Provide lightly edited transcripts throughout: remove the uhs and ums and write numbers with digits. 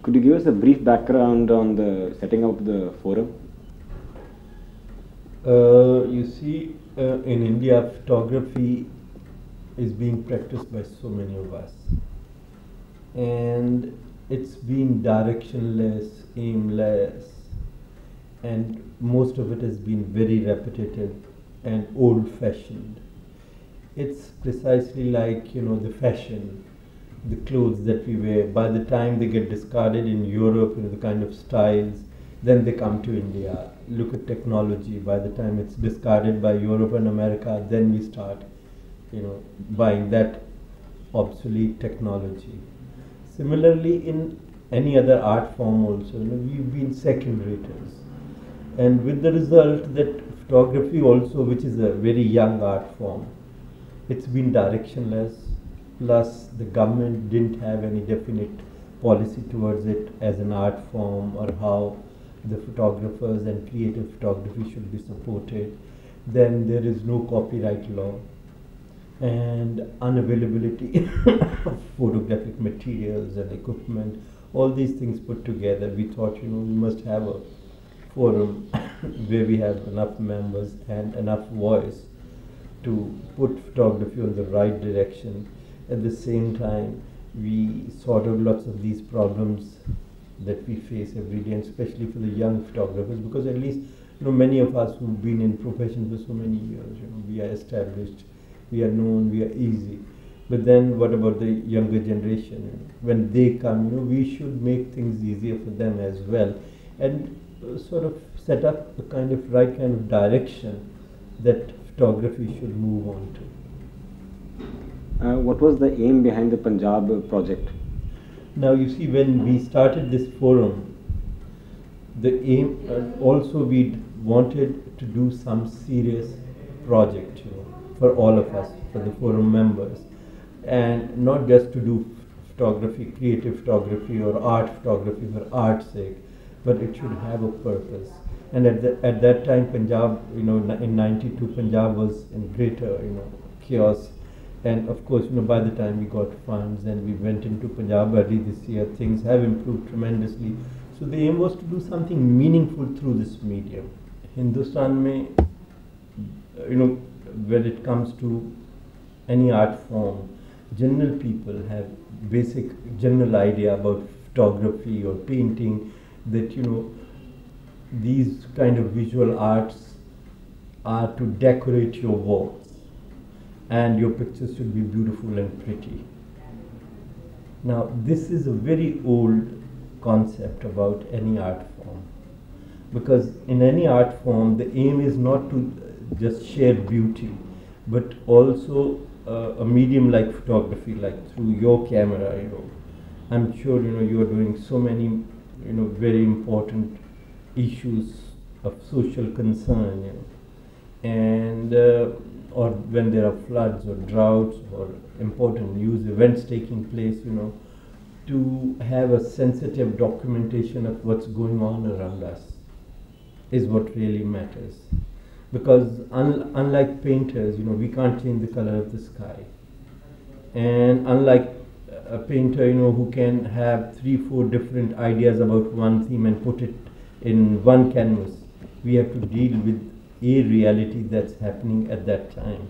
Could you give us a brief background on the setting up the forum? You see, in India, photography is being practiced by so many of us, and it's been directionless, aimless, and most of it has been very repetitive and old-fashioned. It's precisely like, you know, the fashion, the clothes that we wear. By the time they get discarded in Europe, you know, the kind of styles, then they come to India. Look at technology. By the time it's discarded by Europe and America, then we start, you know, buying that obsolete technology. Similarly, in any other art form also, you know, we've been second raters. And with the result that photography also, which is a very young art form, it's been directionless, plus the government didn't have any definite policy towards it as an art form, or how the photographers and creative photography should be supported. Then there is no copyright law, and unavailability of photographic materials and equipment. All these things put together, we thought, you know, we must have a forum where we have enough members and enough voice to put photography on the right direction. At the same time, we sort out lots of these problems that we face every day, and especially for the young photographers, because at least, you know, many of us who've been in profession for so many years, you know, we are established, we are known, we are easy. But then what about the younger generation? When they come, you know, we should make things easier for them as well, and sort of set up a kind of right kind of direction that photography should move on to. What was the aim behind the Punjab project? Now you see, when we started this forum, the aim also we wanted to do some serious project, you know, for all of us, for the forum members, and not just to do photography, creative photography or art photography for art's sake, but it should have a purpose. And at that time, Punjab, you know, in '92, Punjab was in greater, you know, chaos. And of course, you know, by the time we got funds and we went into Punjab early this year, things have improved tremendously. So the aim was to do something meaningful through this medium. Hindustan mein, you know, when it comes to any art form, general people have basic general idea about photography or painting, that, you know, these kind of visual arts are to decorate your walls, and your pictures should be beautiful and pretty. Now, this is a very old concept about any art form, because in any art form, the aim is not to just share beauty, but also a medium like photography, like through your camera, you know. I'm sure, you know, you are doing so many, you know, very important issues of social concern, you know, and or when there are floods or droughts or important news events taking place, you know, to have a sensitive documentation of what's going on around us is what really matters. Because unlike painters, you know, we can't change the color of the sky, and unlike a painter, you know, who can have 3-4 different ideas about one theme and put it in one canvas, we have to deal with a reality that's happening at that time,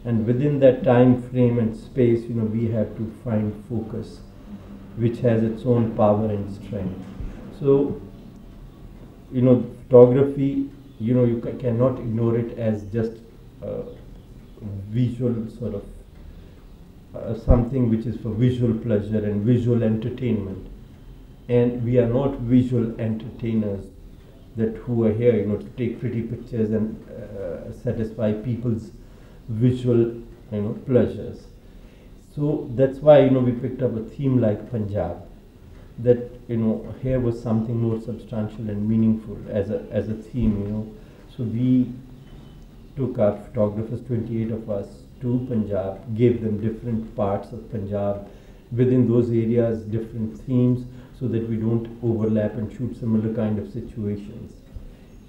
and within that time frame and space, you know, we have to find focus, which has its own power and strength. So, you know, photography, you know, you cannot ignore it as just visual sort of something which is for visual pleasure and visual entertainment. And we are not visual entertainers that who are here, you know, to take pretty pictures and satisfy people's visual, you know, pleasures. So that's why, you know, we picked up a theme like Punjab, that, you know, here was something more substantial and meaningful as a theme, you know. So we took our photographers, 28 of us, to Punjab, gave them different parts of Punjab, within those areas different themes, so that we don't overlap and shoot similar kind of situations.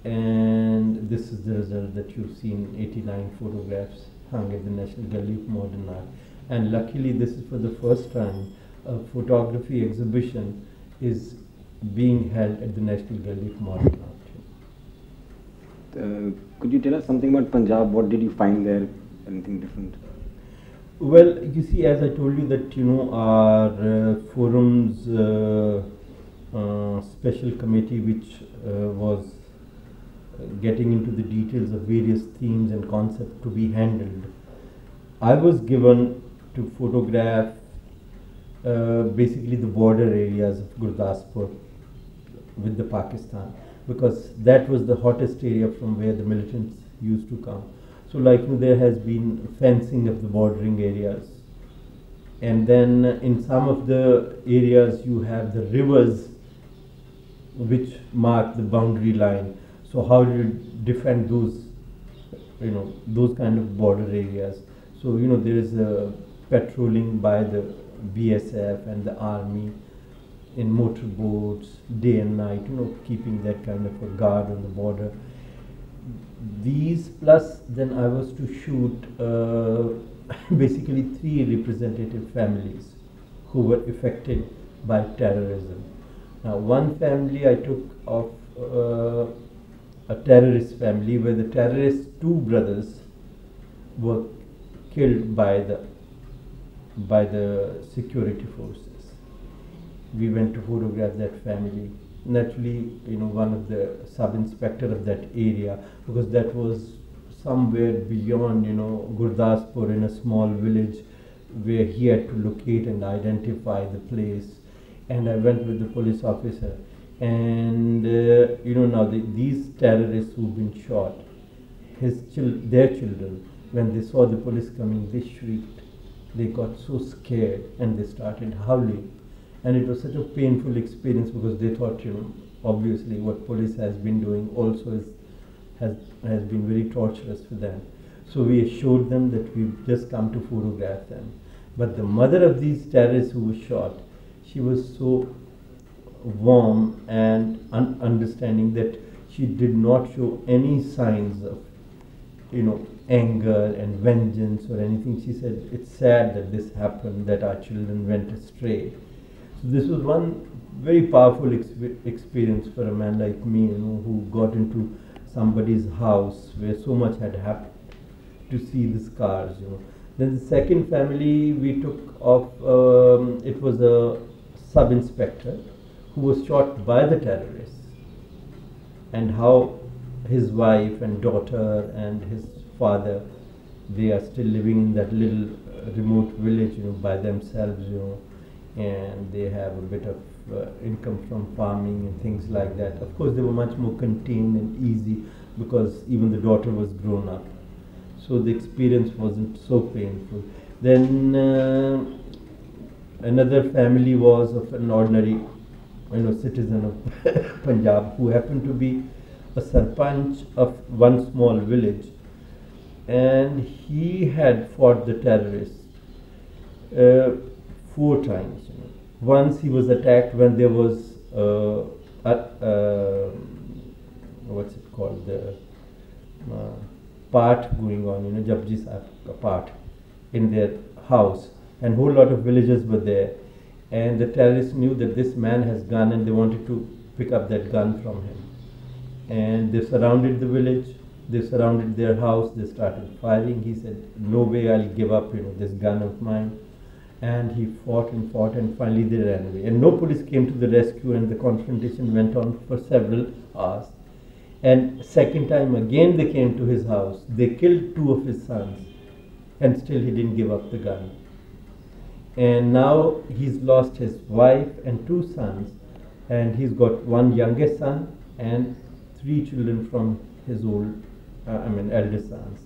And this is the result that you've seen, 89 photographs hung at the National Gallery of Modern Art. And luckily, this is for the first time a photography exhibition is being held at the National Gallery of Modern Art. Could you tell us something about Punjab? What did you find there? Anything different? Well, you see, as I told you that, our forum's special committee, which was getting into the details of various themes and concepts to be handled, I was given to photograph basically the border areas of Gurdaspur with the Pakistan, because that was the hottest area from where the militants used to come. So there has been fencing of the bordering areas, and then in some of the areas you have the rivers which mark the boundary line. So how do you defend those, those kind of border areas? So there is a patrolling by the BSF and the army in motorboats day and night, keeping that kind of a guard on the border. These plus then I was to shoot basically 3 representative families who were affected by terrorism. Now, one family I took of a terrorist family where the terrorists, 2 brothers, were killed by the security forces. We went to photograph that family. Naturally, one of the sub-inspector of that area, because that was somewhere beyond, Gurdaspur, in a small village where he had to locate and identify the place. And I went with the police officer. And, now these terrorists who've been shot, their children, when they saw the police coming, they shrieked. They got so scared and they started howling. And it was such a painful experience because they thought, obviously what police has been doing also has been very torturous for them. So we assured them that we've just come to photograph them. But the mother of these terrorists who was shot, she was so warm and understanding that she did not show any signs of, anger and vengeance or anything. She said, it's sad that this happened, that our children went astray. So this was one very powerful experience for a man like me, who got into somebody's house where so much had happened, to see the scars, Then the second family we took of, it was a sub-inspector who was shot by the terrorists, and how his wife and daughter and his father, they are still living in that little remote village, by themselves, and they have a bit of income from farming and things like that. Of course, they were much more contained and easy because even the daughter was grown up. So the experience wasn't so painful. Then another family was of an ordinary, citizen of Punjab who happened to be a sarpanch of one small village, and he had fought the terrorists 4 times. Once he was attacked when there was what's it called, the part going on, Japji Sahib part in their house, and whole lot of villagers were there, and the terrorists knew that this man has gun and they wanted to pick up that gun from him, and they surrounded the village, they surrounded their house, they started firing. He said, no way I'll give up this gun of mine. And he fought and fought, and finally they ran away. And no police came to the rescue, and the confrontation went on for several hours. And second time again they came to his house. They killed 2 of his sons, and still he didn't give up the gun. And now he's lost his wife and 2 sons, and he's got 1 youngest son and 3 children from his eldest sons.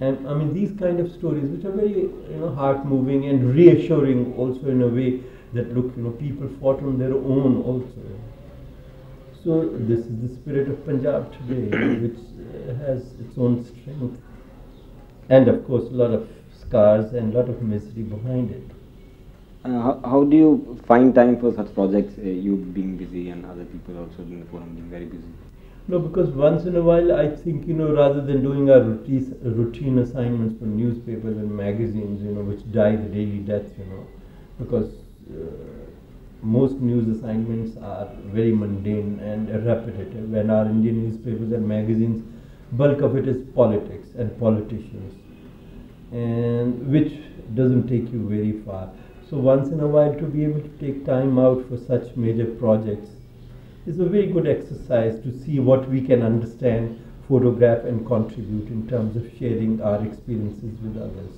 And these kind of stories, which are very, heart-moving and reassuring also in a way that, look, people fought on their own also. So this is the spirit of Punjab today, which has its own strength, and of course a lot of scars and a lot of misery behind it. How do you find time for such projects, you being busy and other people also in the forum being very busy? No, because once in a while I think, rather than doing our routine assignments for newspapers and magazines, which die the daily death, because most news assignments are very mundane and repetitive, and our Indian newspapers and magazines, bulk of it is politics and politicians, and which doesn't take you very far. So once in a while to be able to take time out for such major projects is a very good exercise to see what we can understand, photograph and contribute in terms of sharing our experiences with others.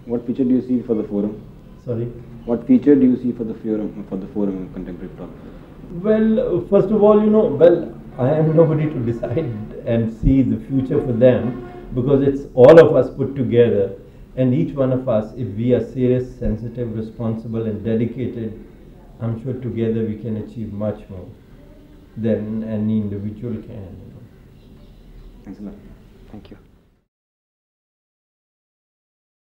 What future do you see for the forum? Sorry? What future do you see for the forum of contemporary photography? Well, first of all, I am nobody to decide and see the future for them, because it's all of us put together, and each one of us, if we are serious, sensitive, responsible and dedicated, I'm sure together we can achieve much more than any individual can. Thanks a lot. Thank you.